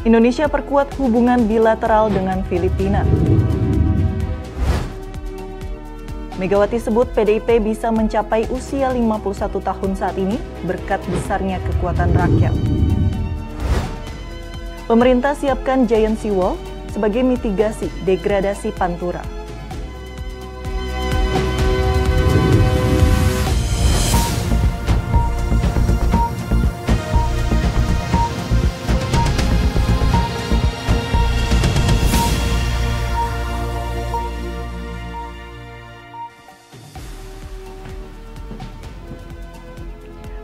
Indonesia perkuat hubungan bilateral dengan Filipina. Megawati sebut PDIP bisa mencapai usia 51 tahun saat ini berkat besarnya kekuatan rakyat. Pemerintah siapkan Giant Sea Wall sebagai mitigasi degradasi Pantura.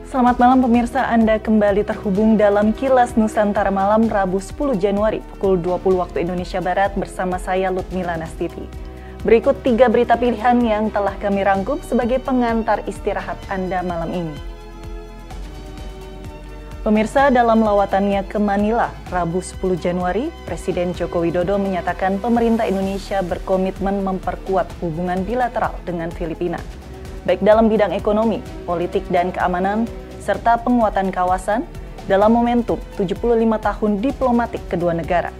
Selamat malam pemirsa, Anda kembali terhubung dalam Kilas Nusantara Malam Rabu 10 Januari pukul 20 waktu Indonesia Barat bersama saya Lutmila Nastivi. Berikut 3 berita pilihan yang telah kami rangkum sebagai pengantar istirahat Anda malam ini. Pemirsa, dalam lawatannya ke Manila Rabu 10 Januari, Presiden Joko Widodo menyatakan pemerintah Indonesia berkomitmen memperkuat hubungan bilateral dengan Filipina, baik dalam bidang ekonomi, politik dan keamanan, serta penguatan kawasan dalam momentum 75 tahun diplomatik kedua negara.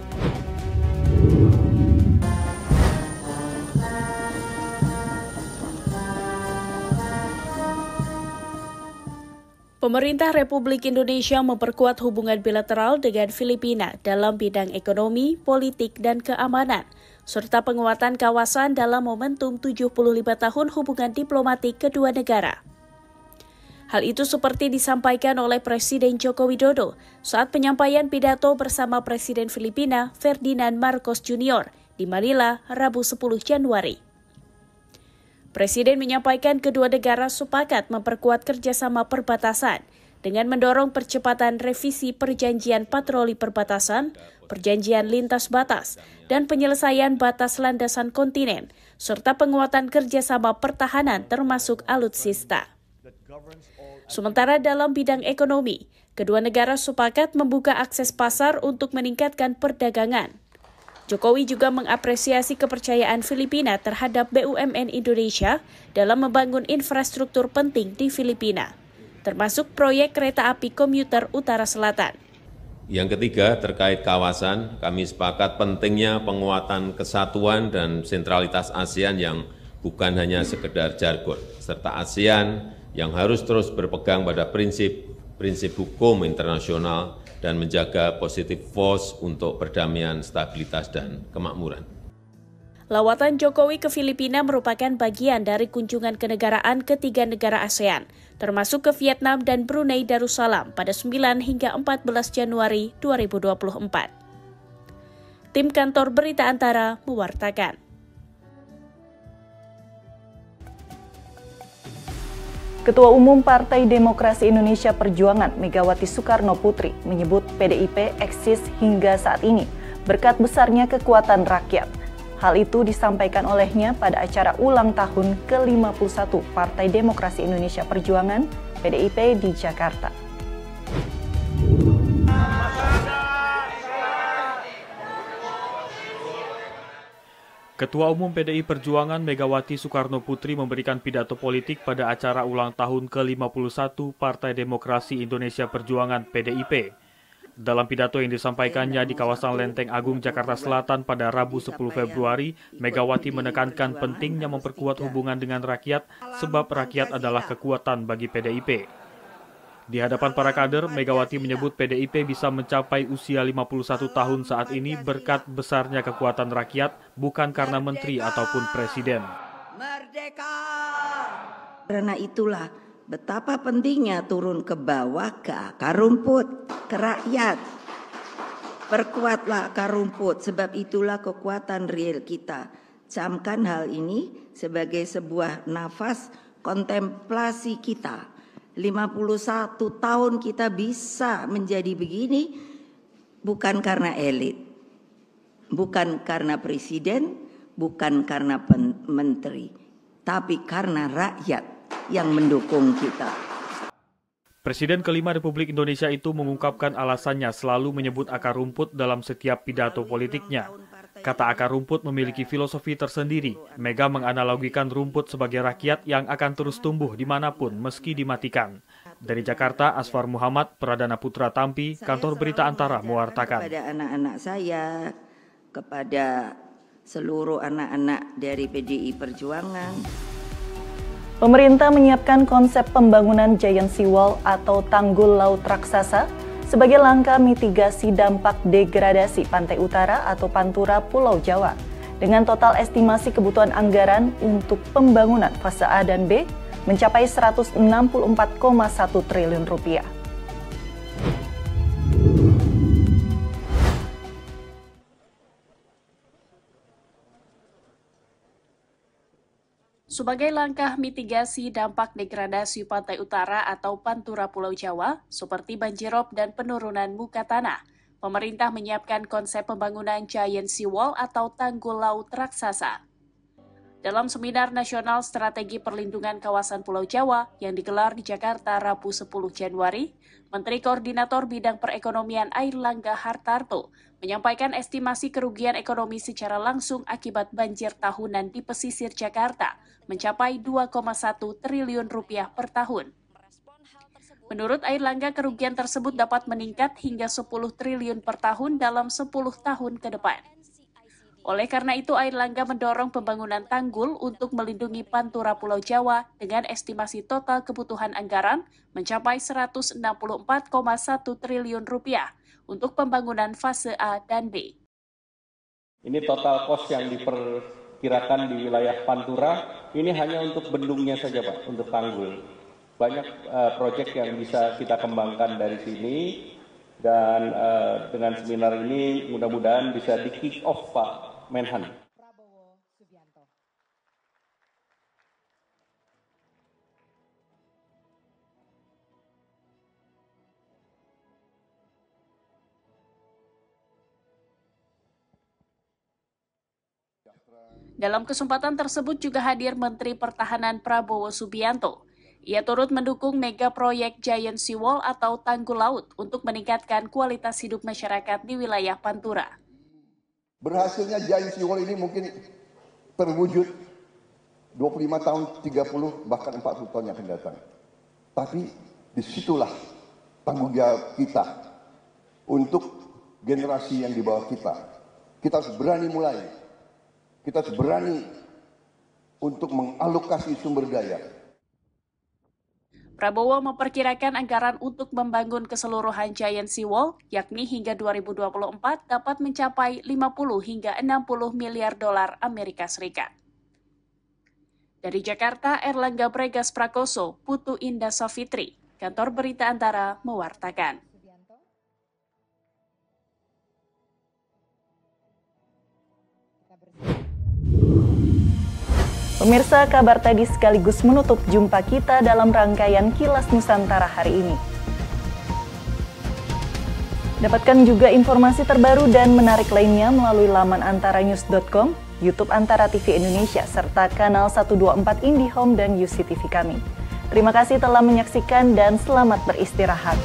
Pemerintah Republik Indonesia memperkuat hubungan bilateral dengan Filipina dalam bidang ekonomi, politik, dan keamanan, serta penguatan kawasan dalam momentum 75 tahun hubungan diplomatik kedua negara. Hal itu seperti disampaikan oleh Presiden Joko Widodo saat penyampaian pidato bersama Presiden Filipina Ferdinand Marcos Jr. di Manila Rabu 10 Januari. Presiden menyampaikan kedua negara sepakat memperkuat kerjasama perbatasan dengan mendorong percepatan revisi perjanjian patroli perbatasan, perjanjian lintas batas, dan penyelesaian batas landasan kontinen, serta penguatan kerjasama pertahanan termasuk alutsista. Sementara dalam bidang ekonomi, kedua negara sepakat membuka akses pasar untuk meningkatkan perdagangan. Jokowi juga mengapresiasi kepercayaan Filipina terhadap BUMN Indonesia dalam membangun infrastruktur penting di Filipina, termasuk proyek kereta api komuter Utara Selatan. Yang ketiga, terkait kawasan, kami sepakat pentingnya penguatan kesatuan dan sentralitas ASEAN yang bukan hanya sekedar jargon, serta ASEAN yang harus terus berpegang pada prinsip hukum internasional dan menjaga positive force untuk perdamaian, stabilitas, dan kemakmuran. Lawatan Jokowi ke Filipina merupakan bagian dari kunjungan kenegaraan ketiga negara ASEAN, termasuk ke Vietnam dan Brunei Darussalam pada 9 hingga 14 Januari 2024. Tim Kantor Berita Antara mewartakan. Ketua Umum Partai Demokrasi Indonesia Perjuangan Megawati Soekarno Putri menyebut PDIP eksis hingga saat ini berkat besarnya kekuatan rakyat. Hal itu disampaikan olehnya pada acara ulang tahun ke-51 Partai Demokrasi Indonesia Perjuangan PDIP di Jakarta. Ketua Umum PDI Perjuangan Megawati Soekarno Putri memberikan pidato politik pada acara ulang tahun ke-51 Partai Demokrasi Indonesia Perjuangan PDIP. Dalam pidato yang disampaikannya di kawasan Lenteng Agung, Jakarta Selatan pada Rabu 10 Februari, Megawati menekankan pentingnya memperkuat hubungan dengan rakyat sebab rakyat adalah kekuatan bagi PDIP. Di hadapan para kader, Megawati menyebut PDIP bisa mencapai usia 51 tahun saat ini berkat besarnya kekuatan rakyat, bukan karena menteri ataupun presiden. Merdeka! Karena itulah betapa pentingnya turun ke bawah, ke akar rumput, ke rakyat. Perkuatlah akar rumput, sebab itulah kekuatan real kita. Camkan hal ini sebagai sebuah nafas kontemplasi kita. 51 tahun kita bisa menjadi begini bukan karena elit, bukan karena presiden, bukan karena menteri, tapi karena rakyat yang mendukung kita. Presiden kelima Republik Indonesia itu mengungkapkan alasannya selalu menyebut akar rumput dalam setiap pidato politiknya. Kata akar rumput memiliki filosofi tersendiri. Mega menganalogikan rumput sebagai rakyat yang akan terus tumbuh dimanapun meski dimatikan. Dari Jakarta, Asfar Muhammad, Pradana Putra Tampi, Kantor Berita Antara mewartakan. Kepada anak-anak saya, kepada seluruh anak-anak dari PDI Perjuangan. Pemerintah menyiapkan konsep pembangunan Giant Sea Wall atau tanggul laut raksasa sebagai langkah mitigasi dampak degradasi pantai utara atau Pantura Pulau Jawa. Dengan total estimasi kebutuhan anggaran untuk pembangunan fase A dan B mencapai 164,1 triliun rupiah. Sebagai langkah mitigasi dampak degradasi pantai utara atau Pantura Pulau Jawa, seperti banjirop dan penurunan muka tanah, pemerintah menyiapkan konsep pembangunan Giant Sea Wall atau tanggul laut raksasa. Dalam Seminar Nasional Strategi Perlindungan Kawasan Pulau Jawa yang digelar di Jakarta Rabu 10 Januari, Menteri Koordinator Bidang Perekonomian Airlangga Hartarto menyampaikan estimasi kerugian ekonomi secara langsung akibat banjir tahunan di pesisir Jakarta mencapai 2,1 triliun rupiah per tahun. Menurut Airlangga, kerugian tersebut dapat meningkat hingga 10 triliun per tahun dalam 10 tahun ke depan. Oleh karena itu, Airlangga mendorong pembangunan tanggul untuk melindungi Pantura Pulau Jawa dengan estimasi total kebutuhan anggaran mencapai 164,1 triliun rupiah untuk pembangunan fase A dan B. Ini total cost yang diperkirakan di wilayah Pantura, ini hanya untuk bendungnya saja Pak, untuk tanggul. Banyak proyek yang bisa kita kembangkan dari sini, dan dengan seminar ini mudah-mudahan bisa di-kick off Pak Menhan. Dalam kesempatan tersebut juga hadir Menteri Pertahanan Prabowo Subianto. Ia turut mendukung mega proyek Giant Sea Wall atau tanggul laut untuk meningkatkan kualitas hidup masyarakat di wilayah Pantura. Berhasilnya Giant Sea Wall ini mungkin terwujud 25 tahun, 30, bahkan 40 tahun yang akan datang. Tapi disitulah tanggung jawab kita untuk generasi yang di bawah kita. Kita harus berani mulai. Kita harus berani untuk mengalokasi sumber daya. Prabowo memperkirakan anggaran untuk membangun keseluruhan Giant Sea Wall, yakni hingga 2024 dapat mencapai 50 hingga 60 miliar dolar Amerika Serikat. Dari Jakarta, Erlangga Bregas Prakoso, Putu Indah Safitri, Kantor Berita Antara mewartakan. Pemirsa, kabar tadi sekaligus menutup jumpa kita dalam rangkaian Kilas Nusantara hari ini. Dapatkan juga informasi terbaru dan menarik lainnya melalui laman antaranews.com, YouTube Antara TV Indonesia, serta kanal 124 IndiHome dan UCTV kami. Terima kasih telah menyaksikan dan selamat beristirahat.